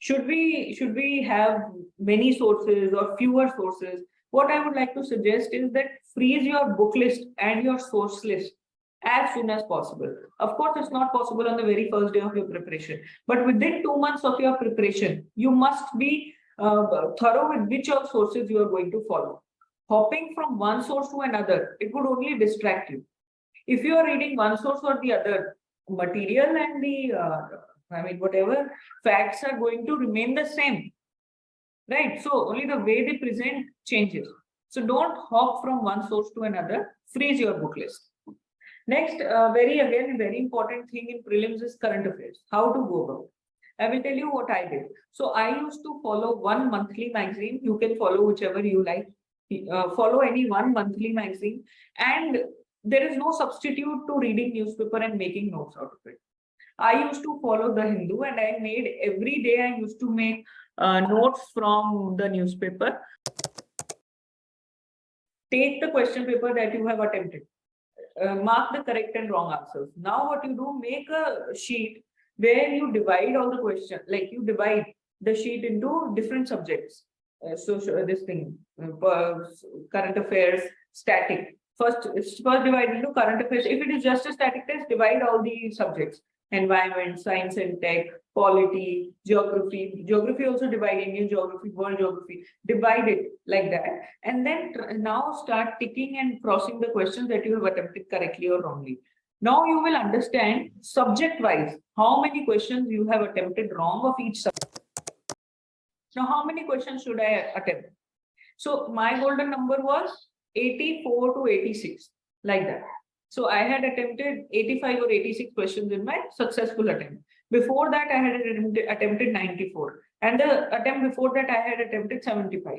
Should we have many sources or fewer sources? What I would like to suggest is that freeze your book list and your source list as soon as possible. Of course, it's not possible on the very first day of your preparation, but within 2 months of your preparation, you must be thorough with which of sources you are going to follow. Hopping from one source to another, it would only distract you. If you are reading one source or the other, material and the whatever facts are going to remain the same, right? So only the way they present changes. So don't hop from one source to another. Freeze your book list. Next, very important thing in prelims is current affairs. How to go about. I will tell you what I did. So I used to follow one monthly magazine. You can follow whichever you like. Follow any one monthly magazine, and there is no substitute to reading newspaper and making notes out of it. I used to follow the Hindu, and I made every day. I used to make notes from the newspaper. Take the question paper that you have attempted. Mark the correct and wrong answers. Now what you do, make a sheet where you divide all the questions, like you divide the sheet into different subjects. This thing, current affairs, static. First divide into current affairs. If it is just a static test, divide all the subjects: environment, science and tech, polity, geography. Geography also divide: Indian geography, world geography. Divide it like that, and then now start ticking and crossing the questions that you have attempted correctly or wrongly. Now you will understand subject-wise how many questions you have attempted wrong of each subject. Now, how many questions should I attempt? So my golden number was 84 to 86, like that. So I had attempted 85 or 86 questions in my successful attempt. Before that, I had attempted 94. And the attempt before that, I had attempted 75.